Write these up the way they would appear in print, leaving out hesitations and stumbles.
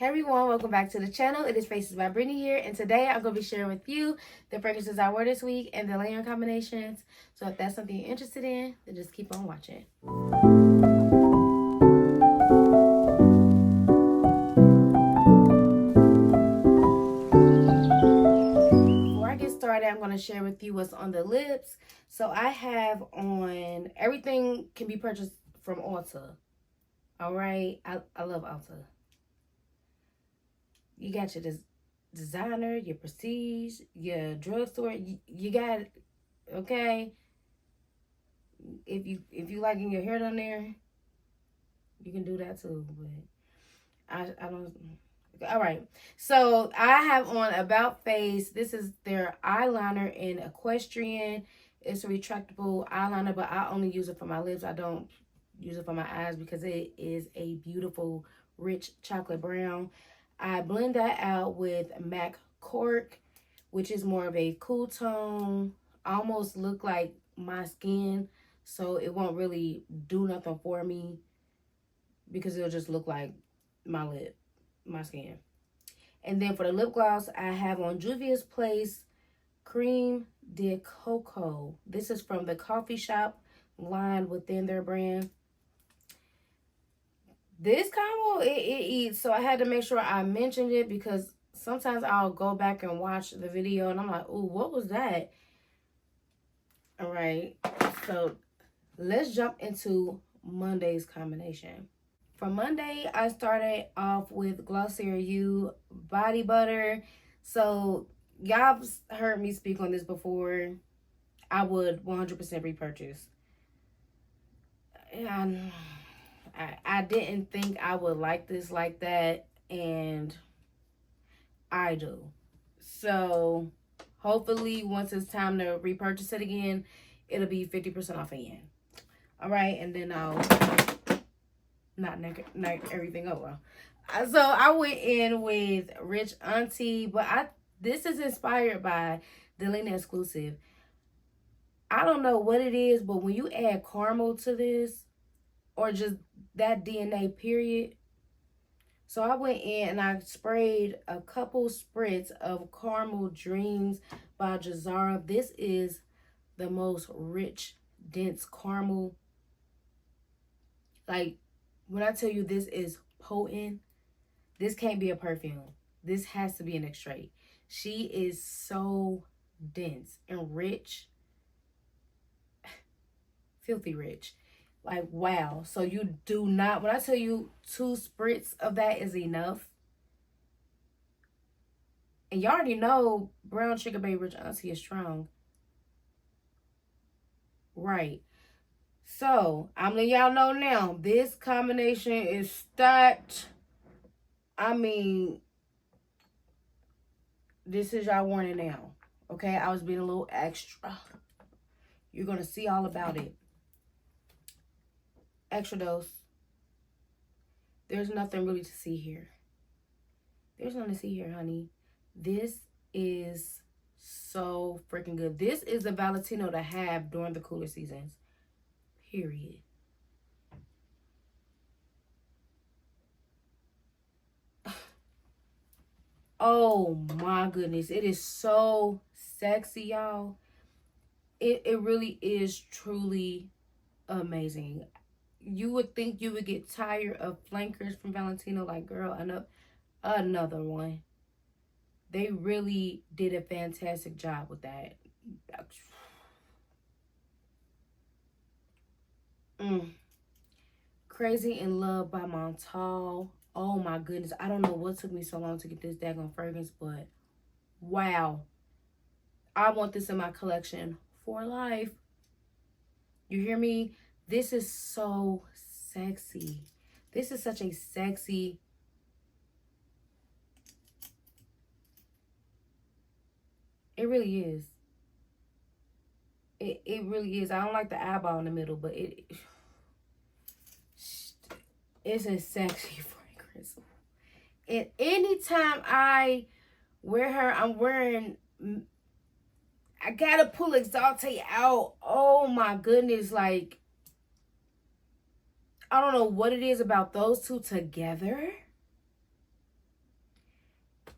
Hey everyone, welcome back to the channel. It is Faces by Brittany here, and today I'm going to be sharing with you the fragrances I wore this week and the layering combinations. So if that's something you're interested in, then just keep on watching. Before I get started, I'm going to share with you what's on the lips. So I have on, everything can be purchased from Ulta. Alright, I love Ulta. You got your designer, your prestige, your drugstore. You got it, okay. If you liking your hair down there, you can do that too. But I don't. All right. So I have on About Face. This is their eyeliner in Equestrian. It's a retractable eyeliner, but I only use it for my lips. I don't use it for my eyes because it is a beautiful, rich chocolate brown. I blend that out with MAC Cork, which is more of a cool tone. Almost look like my skin, so it won't really do nothing for me because it'll just look like my lip, my skin. And then for the lip gloss, I have on Juvia's Place Creme de Coco. This is from the coffee shop line within their brand. This combo, it eats, so I had to make sure I mentioned it because sometimes I'll go back and watch the video and I'm like, ooh, what was that? All right, so let's jump into Monday's combination. For Monday, I started off with Glossier You Body Butter. So y'all heard me speak on this before. I would 100% repurchase. And I didn't think I would like this like that, and I do. So hopefully once it's time to repurchase it again, it'll be 50% off again. All right, and then I'll not everything over. So I went in with Rich Auntie, but this is inspired by Delina Exclusive. I don't know what it is, but when you add caramel to this, or just that DNA period. So I went in and I sprayed a couple spritz of Caramel Dreams by Jahzara. This is the most rich, dense caramel. Like, when I tell you this is potent, this can't be a perfume. This has to be an extrait. She is so dense and rich. Filthy rich. Like, wow. So you do not, when I tell you 2 spritz of that is enough. And you already know Brown Sugar Bay Rich Auntie is strong. Right. So, I'm letting y'all know now, this combination is stacked. I mean, this is y'all warning now. Okay, I was being a little extra. You're going to see all about it. Extradose. There's nothing really to see here. There's nothing to see here, honey. This is so freaking good. This is the Valentino to have during the cooler seasons. Period. Oh my goodness. It is so sexy, y'all. It really is truly amazing. You would think you would get tired of flankers from Valentino. Like, girl, another one. They really did a fantastic job with that. Crazy in Love by Montale. Oh my goodness. I don't know what took me so long to get this daggone fragrance, but wow. I want this in my collection for life. You hear me? This is so sexy. This is such a sexy. It really is. It really is. I don't like the eyeball in the middle, but it's a sexy fragrance. And anytime I wear her, I gotta pull Exatle out. Oh my goodness, like, I don't know what it is about those two together.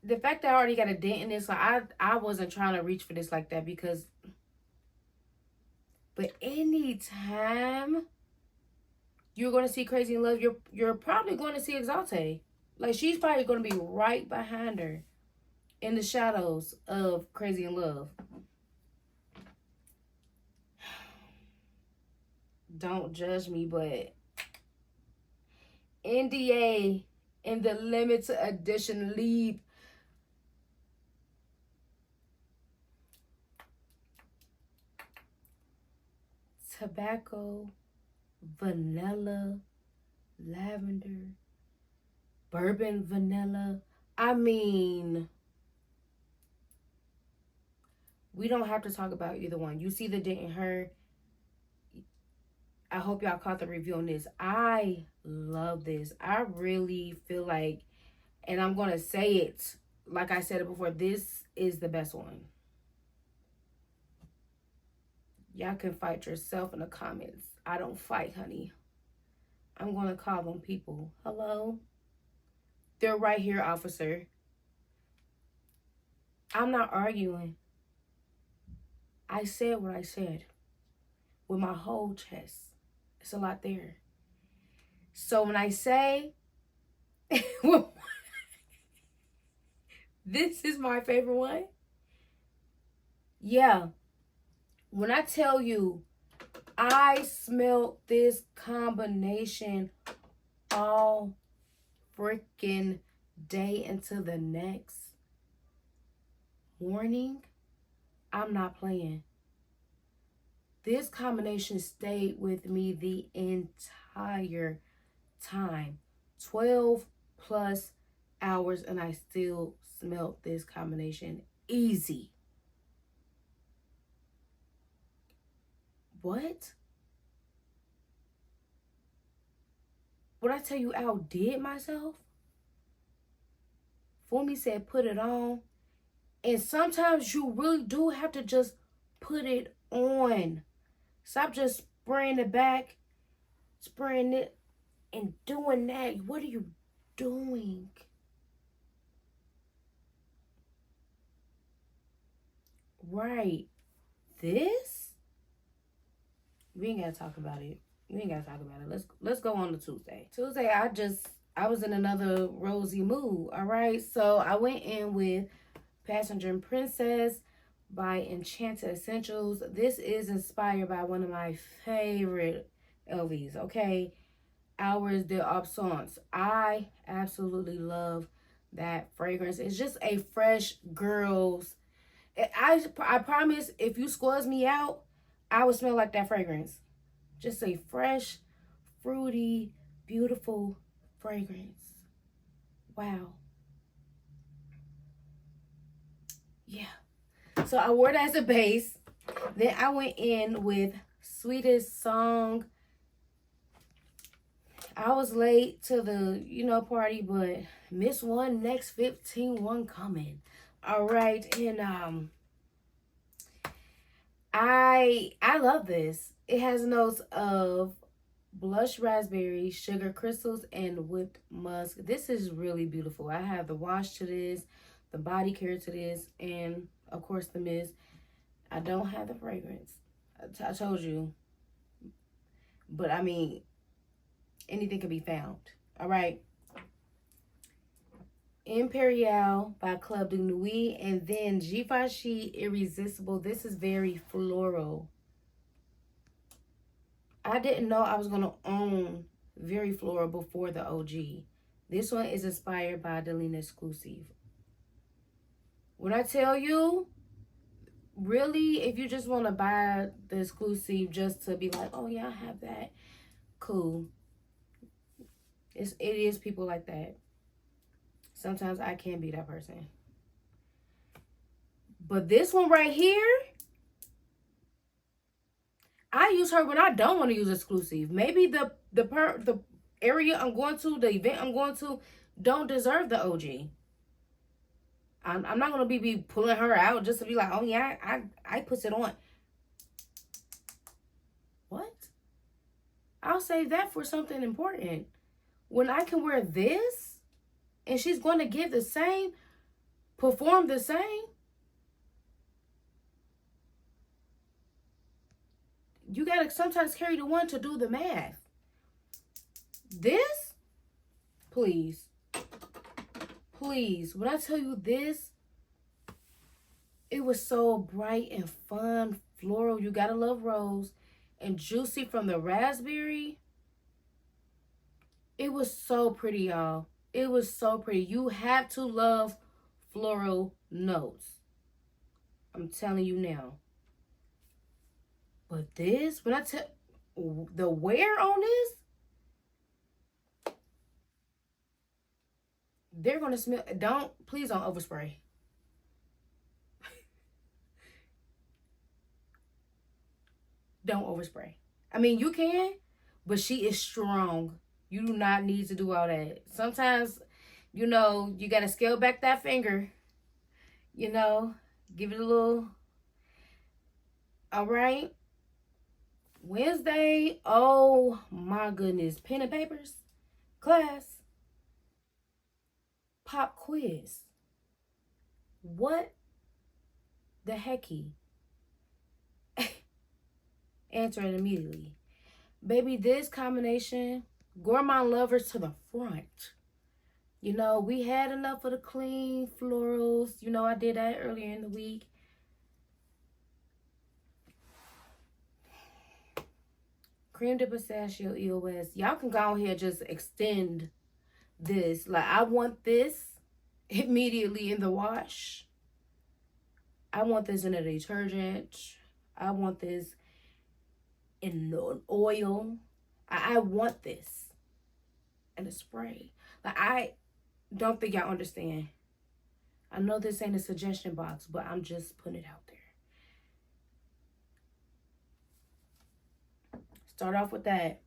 the fact that I already got a dent in this, like I wasn't trying to reach for this like that because, but anytime you're going to see Crazy in Love, you're probably going to see Exalte. Like, she's probably going to be right behind her in the shadows of Crazy in Love. Don't judge me, but NDA in the limited edition Libre. Tobacco, vanilla, lavender, bourbon vanilla. I mean, we don't have to talk about either one. You see the dent in her. I hope y'all caught the review on this. I love this. I really feel like, and I'm going to say it, like I said it before, this is the best one. Y'all can fight yourself in the comments. I don't fight, honey. I'm going to call them people. Hello? They're right here, officer. I'm not arguing. I said what I said with my whole chest. It's a lot there. So when I say this is my favorite one, yeah. When I tell you I smelled this combination all freaking day into the next morning, I'm not playing. This combination stayed with me the entire time. 12 plus hours, and I still smelled this combination easy. What? When I tell you I outdid myself? Fumi said put it on. And sometimes you really do have to just put it on. Stop just spraying it back, spraying it, and doing that. What are you doing? Right. This? We ain't gotta talk about it. We ain't gotta talk about it. Let's go on to Tuesday. Tuesday, I was in another rosy mood. All right. So I went in with Passenger and Princess by Enchanted Essentials. This is inspired by one of my favorite LVs, okay? Hours de Absence. I absolutely love that fragrance. It's just a fresh girl's. I promise, if you squaz me out, I would smell like that fragrance. Just a fresh, fruity, beautiful fragrance. Wow. Yeah. So I wore that as a base. Then I went in with Sweetest Song. I was late to the, party, but miss one, next 15, one coming. All right. And I love this. It has notes of blush raspberry, sugar crystals, and whipped musk. This is really beautiful. I have the wash to this, the body care to this, and of course the mist. I don't have the fragrance. I told you. But I mean, anything can be found. All right. Imperiale by Club de Nuit, and then Givenchy Irresistible. This is very floral. I didn't know I was going to own very floral before the OG. This one is inspired by Delina Exclusive. When I tell you, really, if you just want to buy the exclusive just to be like, oh yeah, I have that, cool. It is people like that. Sometimes I can be that person. But this one right here, I use her when I don't want to use exclusive. Maybe the area I'm going to, the event I'm going to, don't deserve the OG. I'm not gonna be pulling her out just to be like, oh yeah, I put it on. What? I'll save that for something important. When I can wear this, and she's going to give the same. perform the same. You gotta sometimes carry the one to do the math. This, please, please, when I tell you this, it was so bright and fun, floral. You gotta love rose, and juicy from the raspberry. It was so pretty, y'all. It was so pretty. You have to love floral notes. I'm telling you now. But this, when I tell the wear on this, they're gonna smell. Please don't overspray. Don't overspray. I mean, you can, but she is strong. You do not need to do all that. Sometimes, you know, you got to scale back that finger. You know, give it a little. All right. Wednesday. Oh, my goodness. Pen and papers. Class. Pop quiz. What the hecky? Answer it immediately. Baby, this combination, gourmand lovers to the front. You know, we had enough of the clean florals. You know, I did that earlier in the week. Creme de Pistachio EOS. Y'all can go ahead and just extend this. Like, I want this immediately in the wash. I want this in a detergent. I want this in oil. I want this in a spray. Like, I don't think y'all understand. I know this ain't a suggestion box, but I'm just putting it out there. Start off with that.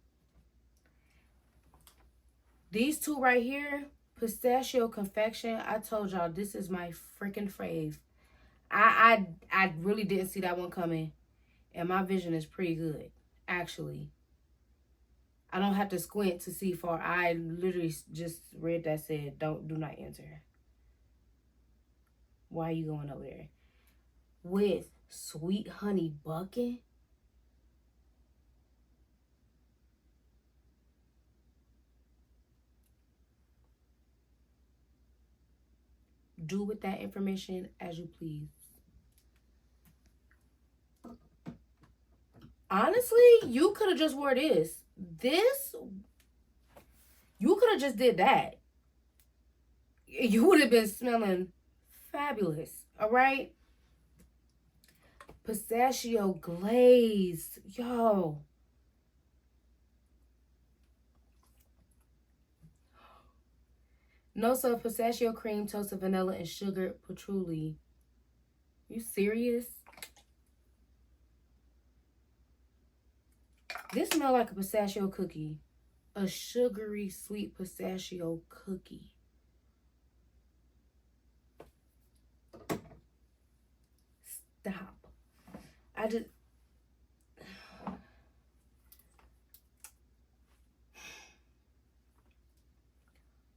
These two right here, Pistachio Confection. I told y'all this is my freaking fave. I really didn't see that one coming, and my vision is pretty good, actually. I don't have to squint to see far. I literally just read that said, do not enter. Why are you going over there? With Sweet Honey Buckin. Do with that information as you please. Honestly, you could have just wore this. This, you could have just did that. You would have been smelling fabulous. All right? Pistachio Glaze. Yo. Notes of pistachio cream, toasted vanilla, and sugar patchouli. You serious? This smells like a pistachio cookie. A sugary, sweet pistachio cookie. Stop. I just...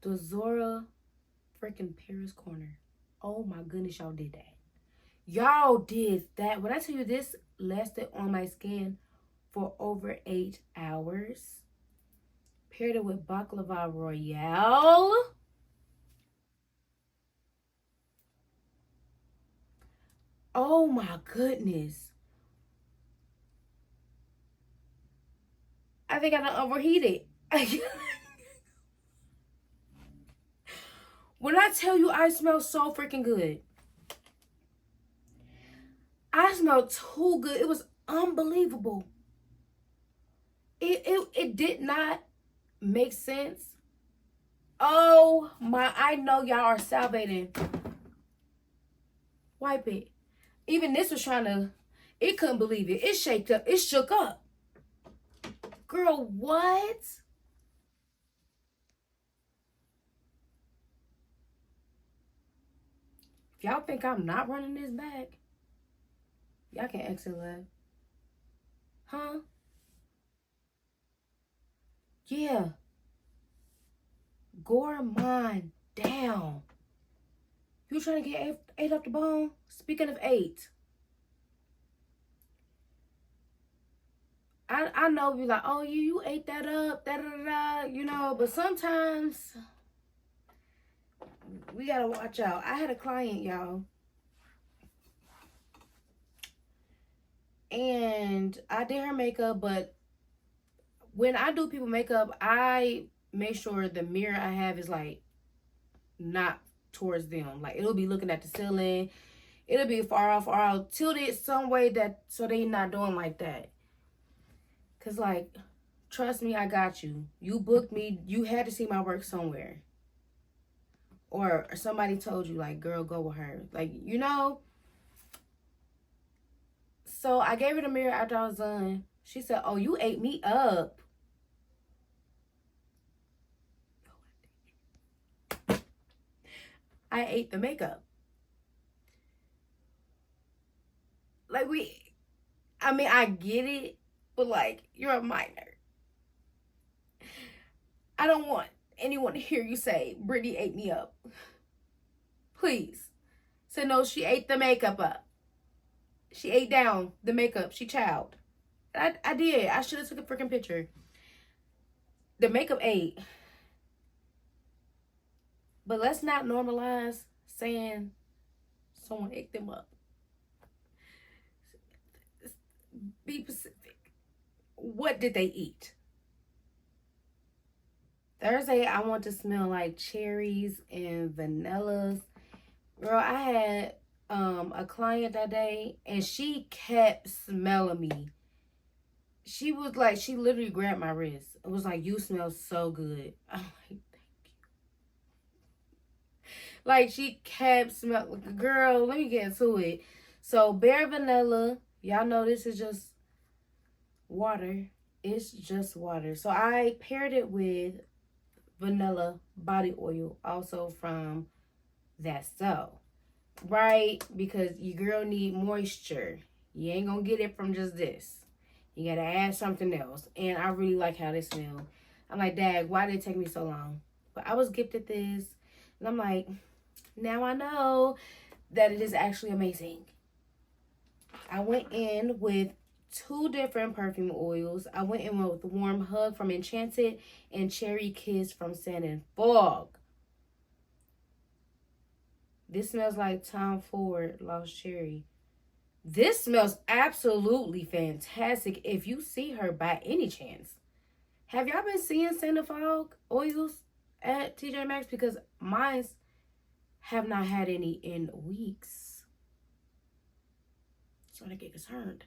Dulzara freaking Paris Corner. Oh my goodness, y'all did that. Y'all did that. When I tell you this lasted on my skin for over 8 hours. Paired it with Baklava Royale. Oh my goodness. I think I done overheated. When I tell you I smell so freaking good. I smell too good. It was unbelievable. It did not make sense. Oh my, I know y'all are salivating. Wipe it. Even this was trying to, it couldn't believe it. It shaked up. It shook up. Girl, what? If y'all think I'm not running this back, y'all can exit left. Huh? Yeah. Gourmand down. You trying to get ate up the bone? Speaking of eight, I know you like, oh, you ate that up, da da da da, you know, but sometimes we gotta watch out. I had a client, y'all, and I did her makeup, but when I do people makeup, I make sure the mirror I have is like not towards them. Like it'll be looking at the ceiling. It'll be far out, tilted some way that so they not doing like that. Cause like, trust me, I got you. You booked me. You had to see my work somewhere. Or somebody told you like, girl, go with her. Like, you know. So I gave her the mirror after I was done. She said, oh, you ate me up. I ate the makeup. Like I mean, I get it, but like, you're a minor. I don't want anyone to hear you say, Brittany ate me up. Please. So no, she ate the makeup up. She ate down the makeup. She chowed. I did. I should have took a freaking picture. The makeup ate. But let's not normalize saying someone ate them up. Be specific. What did they eat? Thursday, I want to smell like cherries and vanillas. Girl, I had a client that day, and she kept smelling me. She was like, she literally grabbed my wrist. It was like, you smell so good. I'm like, thank you. Like, she kept smelling. Girl, let me get into it. So, Bare Vanilla. Y'all know this is just water. It's just water. So, I paired it with vanilla body oil, also from That So. Right? Because your girl need moisture. You ain't gonna get it from just this. You gotta add something else. And I really like how they smell. I'm like, Dad, why did it take me so long? But I was gifted this. And I'm like, now I know that it is actually amazing. I went in with 2 different perfume oils. I went in with Warm Hug from Enchanted and Cherry Kiss from Sand and Fog. This smells like Tom Ford Lost Cherry. This smells absolutely fantastic if you see her by any chance. Have y'all been seeing Sand and Fog oils at TJ Maxx? Because mine have not had any in weeks. So I get concerned.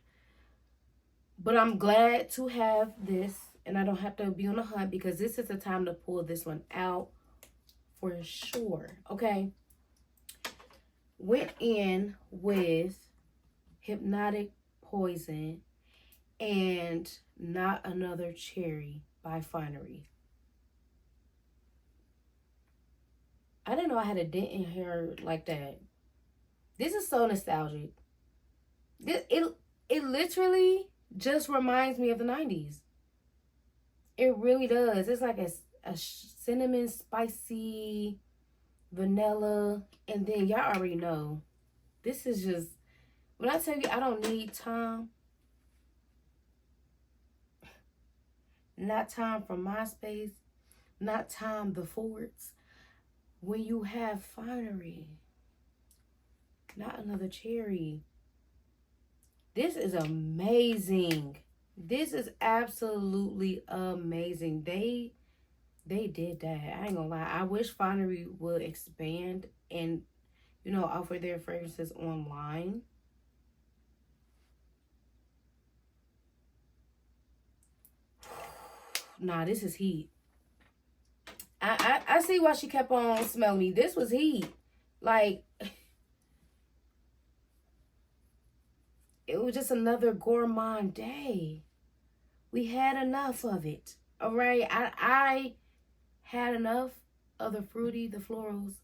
But I'm glad to have this, and I don't have to be on a hunt because this is the time to pull this one out for sure. Okay. Went in with Hypnotic Poison and Not Another Cherry by Finery. I didn't know I had a dent in hair like that. This is so nostalgic. It literally just reminds me of the 90s. It really does. It's like a cinnamon, spicy, vanilla. And then y'all already know. This is just, when I tell you I don't need Tom. Not Tom from MySpace. Not Tom the Fords. When you have Finery. Not Another Cherry. This is amazing. This is absolutely amazing. They did that. I ain't gonna lie. I wish Finery would expand and, you know, offer their fragrances online. Nah, this is heat. I see why she kept on smelling me. This was heat. Like, it was just another gourmand day. We had enough of it. All right. I had enough of the fruity, the florals.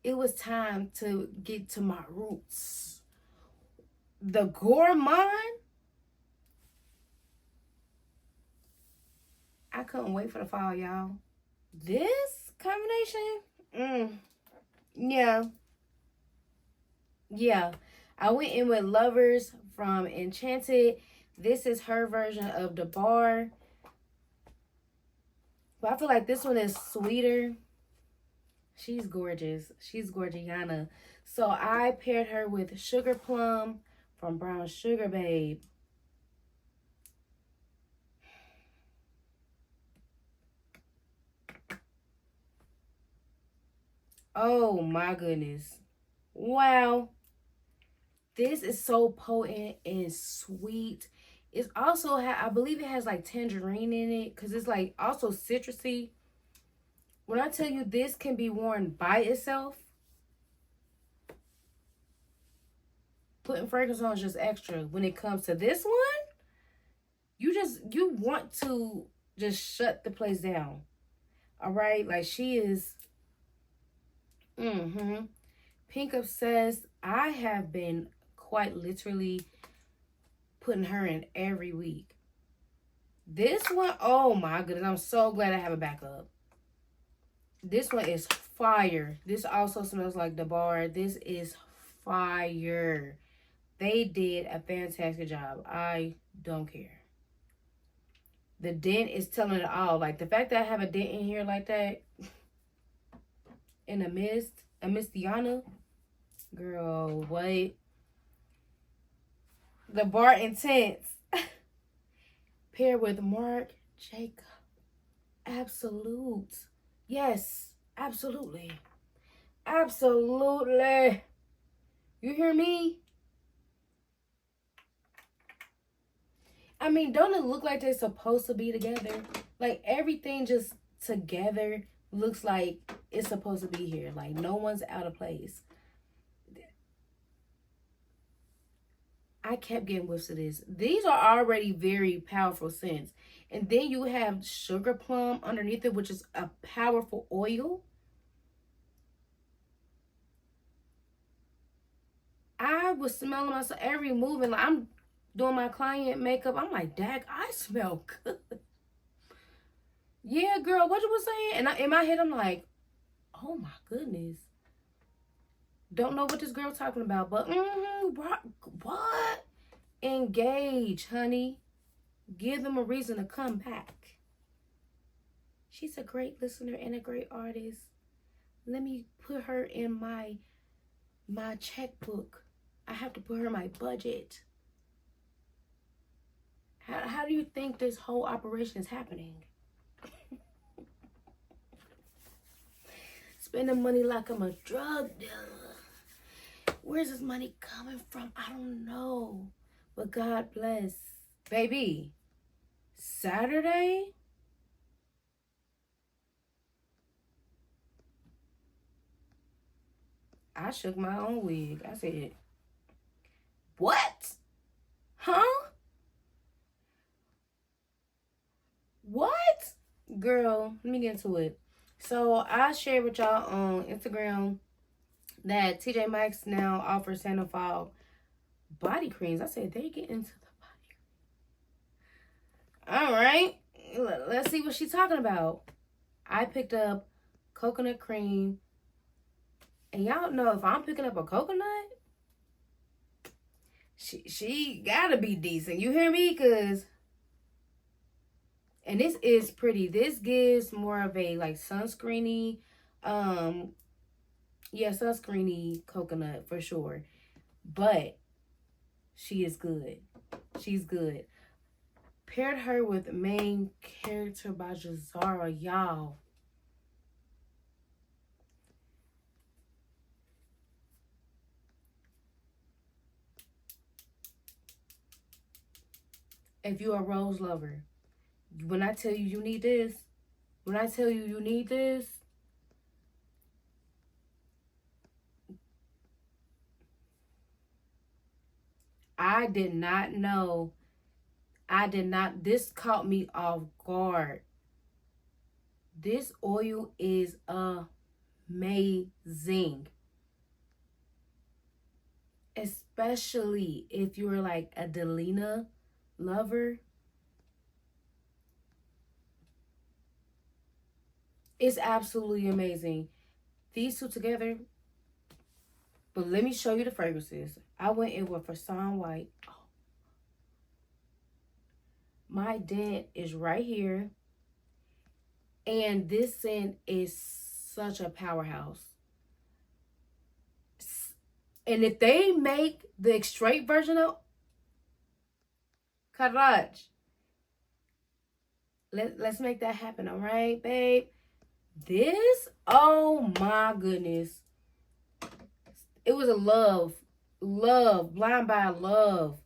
It was time to get to my roots. The gourmand. I couldn't wait for the fall, y'all. This combination, yeah. Yeah, I went in with Lovers from Enchanted. This is her version of the bar. But I feel like this one is sweeter. She's gorgeous. She's Gorgiana. So I paired her with Sugar Plum from Brown Sugar Babe. Oh my goodness. Wow. This is so potent and sweet. It's also, I believe it has like tangerine in it because it's like also citrusy. When I tell you this can be worn by itself, putting fragrance on is just extra. When it comes to this one, you want to just shut the place down. All right, like she is. Pink Obsessed. I have been quite literally putting her in every week. This one, oh my goodness, I'm so glad I have a backup. This one is fire. This also smells like the bar. This is fire. They did a fantastic job. I don't care. The dent is telling it all. Like the fact that I have a dent in here like that in a mistiana, girl, what? The bar intense paired with Marc Jacob. Absolute. Yes, absolutely. Absolutely. You hear me? I mean, don't it look like they're supposed to be together? Like everything just together looks like it's supposed to be here. Like no one's out of place. I kept getting whiffs of this. These are already very powerful scents. And then you have Sugar Plum underneath it, which is a powerful oil. I was smelling myself every moving. Like I'm doing my client makeup. I'm like, dag, I smell good. Yeah, girl, what you was saying? And in my head, I'm like, oh my goodness. Don't know what this girl talking about, but what? Engage, honey. Give them a reason to come back. She's a great listener and a great artist. Let me put her in my checkbook. I have to put her in my budget. How do you think this whole operation is happening? Spending money like I'm a drug dealer. Where's this money coming from? I don't know. But God bless. Baby, Saturday? I shook my own wig. I said, what? Huh? What? Girl, let me get into it. So I shared with y'all on Instagram that TJ Maxx now offers Sandoval body creams. I said they get into the body. All right, let's see what she's talking about. I picked up coconut cream, and y'all know if I'm picking up a coconut, she gotta be decent. You hear me? Cause and this is pretty. This gives more of a like sunscreeny, yeah, sunscreeny coconut for sure. But she is good. She's good. Paired her with Main Character by Jahzara, y'all. If you're a rose lover, when I tell you you need this, when I tell you you need this, I did not know. This caught me off guard. This oil is amazing. Especially if you're like a Delina lover. It's absolutely amazing. These two together, But let me show you the fragrances. I went in with Versailles White. Oh. My dent is right here. And this scent is such a powerhouse. And if they make the straight version of Karaj, let's make that happen, all right, babe? This, oh my goodness. It was a love, blind by love.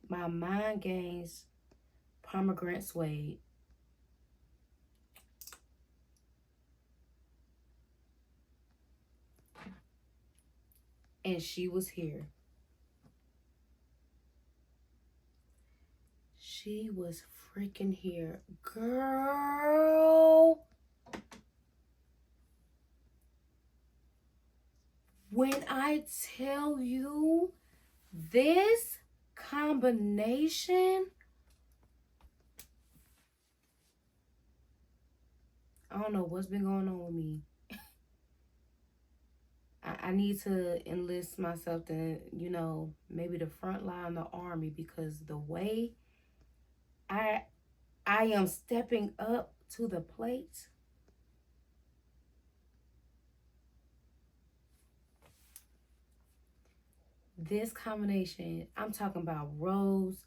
My Mind Games Pomegranate Suede. And she was here. She was freaking here. Girl. When I tell you this combination, I don't know what's been going on with me. I need to enlist myself to, you know, maybe the front line of the army, because the way I am stepping up to the plate. This combination, I'm talking about rose,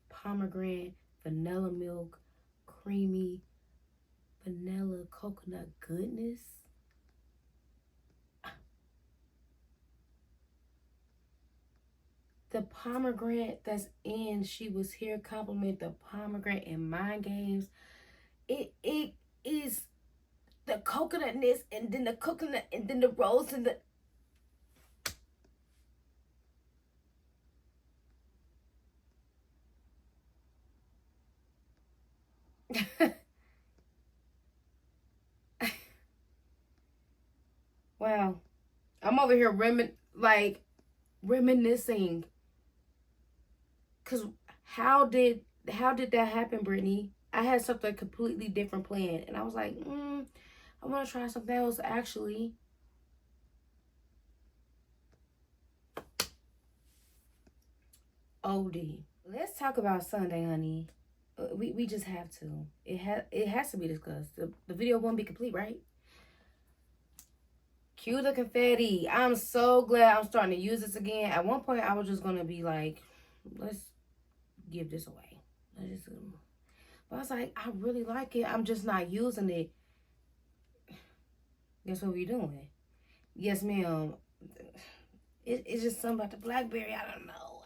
pomegranate, vanilla milk, creamy, vanilla coconut goodness. The pomegranate that's in She Was Here complement the pomegranate in Mind Games. It is the coconutness, and then the coconut, and then the rose, and the wow. I'm over here reminiscing. Cause how did that happen, Brittany? I had something completely different planned, and I was like, I want to try something else. Actually, OD. Let's talk about Sunday, honey. We just have to. It has to be discussed. The video won't be complete, right? Cue the confetti. I'm so glad I'm starting to use this again. At one point, I was just gonna be like, let's give this away. But I was like, I really like it. I'm just not using it. Guess what we doing? Yes, ma'am. It's just something about the blackberry. I don't know.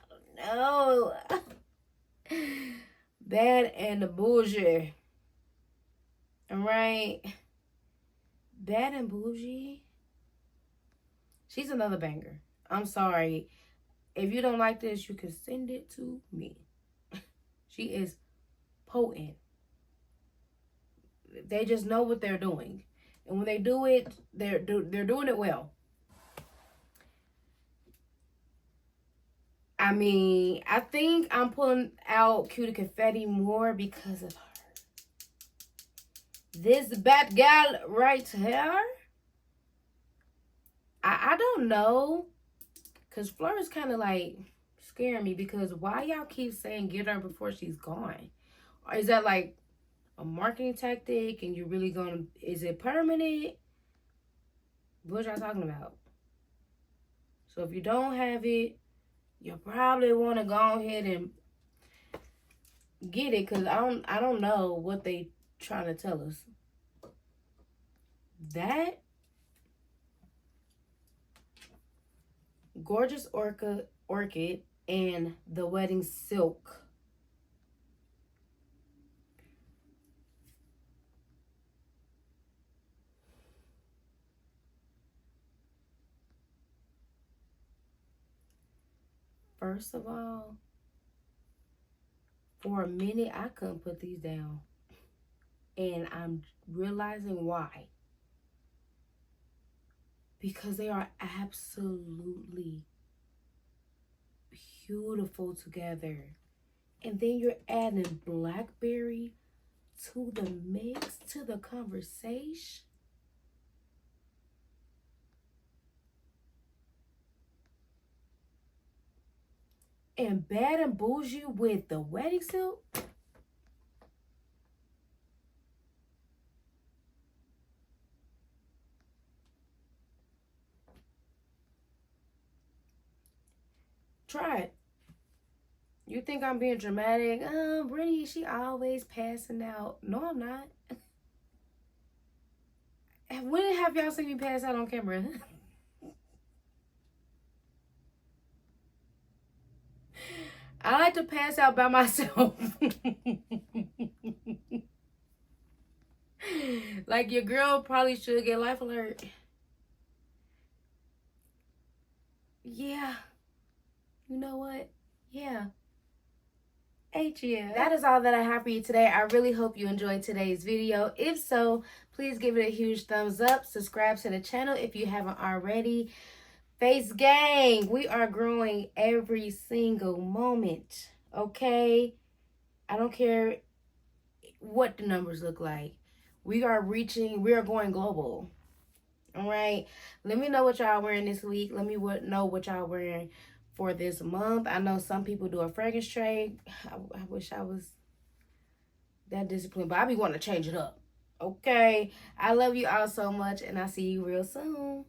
Bad and the bougie. All right. Bad and bougie. She's another banger. I'm sorry. If you don't like this, you can send it to me. She is potent. They just know what they're doing. And when they do it, they're doing it well. I mean, I think I'm pulling out Cue the Confetti more because of her. This bad gal right here. I don't know. Because Fleur is kind of like scaring me, because why y'all keep saying get her before she's gone? Or is that like a marketing tactic and you're really gonna, is it permanent? What y'all talking about? So if you don't have it, you probably want to go ahead and get it, because I don't know what they trying to tell us. That Gorgeous Orchid and the Wedding Silk. First of all, for a minute, I couldn't put these down. And I'm realizing why. Because they are absolutely beautiful together. And then you're adding blackberry to the mix, to the conversation. and Bad and Bougie with the wedding suit. Try it. You think I'm being dramatic? Brittany, she always passing out. No, I'm not. When have y'all seen me pass out on camera? I like to pass out by myself. Like your girl probably should get life alert. Yeah. You know what? Yeah. Yeah. That is all that I have for you today. I really hope you enjoyed today's video. If so, please give it a huge thumbs up. Subscribe to the channel if you haven't already. Face gang, we are growing every single moment. Okay? I don't care what the numbers look like. We are going global. All right. Let me know what y'all wearing this week. Let me know what y'all wearing for this month. I know some people do a fragrance tray. I wish I was that disciplined, but I be wanting to change it up. Okay. I love you all so much, and I'll see you real soon.